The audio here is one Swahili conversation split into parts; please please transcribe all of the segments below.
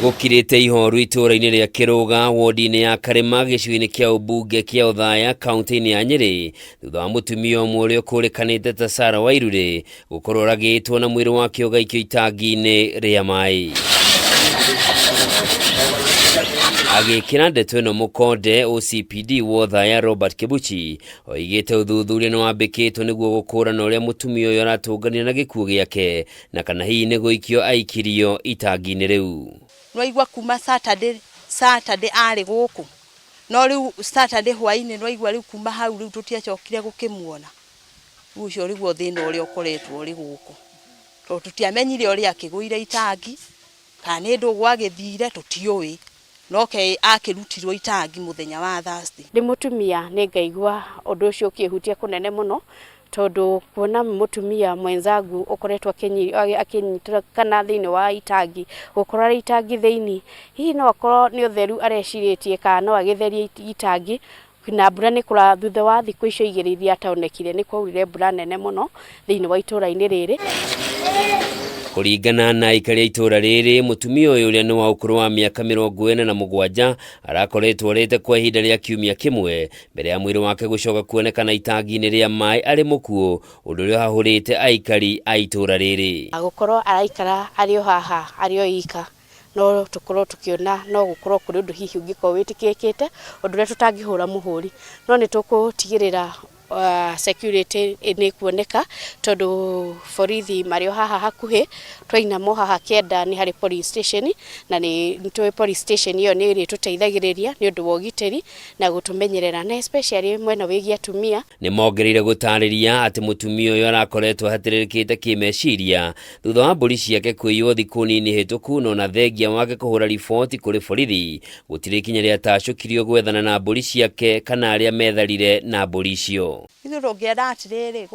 Gukirite ihoru itura-ini ria Kiruga wodi-ini ya Karema gicigo-ini kia ubunge kia Othaya kaunti-ini ya Nyeri thutha wa mutumia umwe uria ukurikanite ta Sarah Wairuri gukorwo uragitwo na mwiri wake ugaikio itangi-ini ria mai. Agikira ndeto ino mukonde OCPD wa Othaya Robert Kibuchi oigite uthuthuria ni wambikitwo niguo gukurana uria mutumia uyu aratungania na gikuo giake na kana hihi ni guikio aikirio itangi-ini riu. Nwaigua kuma Saturday ari guku no riu Saturday hwaini nwaigua riu kuma hau riu tutiacokire gukimuona ucio riguo thina uria ukoretwo ri guku to tutiamenyire uria akiguire itangi kana ndu gwagithire tutioi noke akirutirwo itangi muthenya wa Thursday. Ndi mutumia ni ngaigua undu ucio ukihutia kunene muno tondu kuona mutumia mwenzangu ukoretwa akinyitira kana thini wa itangi gukorora itangi thini hihi no akorwo ni utheru areshiritie kana no agitheria itangi na mbura ni kura thutha wa thiku icio igiri iria ataonekire ni kwaurire mbura nene muno thini wa itura-ini riri. Kuringana na ikaria itura riri mutumia uyu uria ni wa ukuru wa miaka 47 arakoretwo rete kwa ihinda ria kiumia kimwe mbere ya mwiri wake gucoka kuonekana itangi-ini ria mai ari mukuo undu uria hahurite aikari a itura riri. Agukorwo araikara ario haha ario ika no tukorwo tukiona no gukorwo kuri undu hihi ungiko witikikite undu uria tutangihura muhuri no ni tukutigirira security ni kuoneka tondu borithi mario haha hakuhi twainamo haha kienda ni hari police station na ni police station iyo ni iri tuteithagiriria ni undu wa ugiteri na gutumenyerera na especially mwena wigi atumia. Ni mongereire gutariria ati mutumia uyu arakoretwo hatiririkite kimeciria thutha wa mburi ciake kuiywo thiku nini hituku no na thengia wake kuhura riboti kuri borithi gutiri kinya ria tacukirio gwethana na mburi ciake kana aria metharire na mburi icio. Ithu rongera atiriri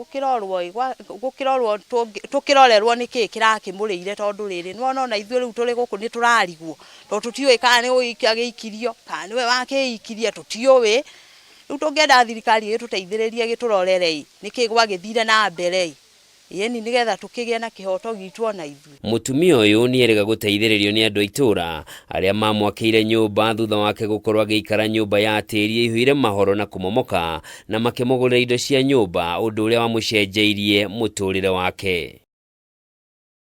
gukirorwo tukirorerwo niki kirakimurire tondu riri nwona na ithu riu turi guku ni turarigwo to tutioi kana ni uikiagikirio kana niwe wakeikirie tutioi riu tungenda thirikari tuteithiririe giturorere niki gwagithire na mbere yeni nigetha tukigia na kihoto gitu na ithu. Mutumia uyu ni erega guteithiririo ni andu itura aria mamwakire nyumba thutha wake gukorwo agiikara nyumba ya tiri ihuire mahoro na kumomoka na makimugurira indo cia nyumba undu uria wamucenjeirie muturire wake.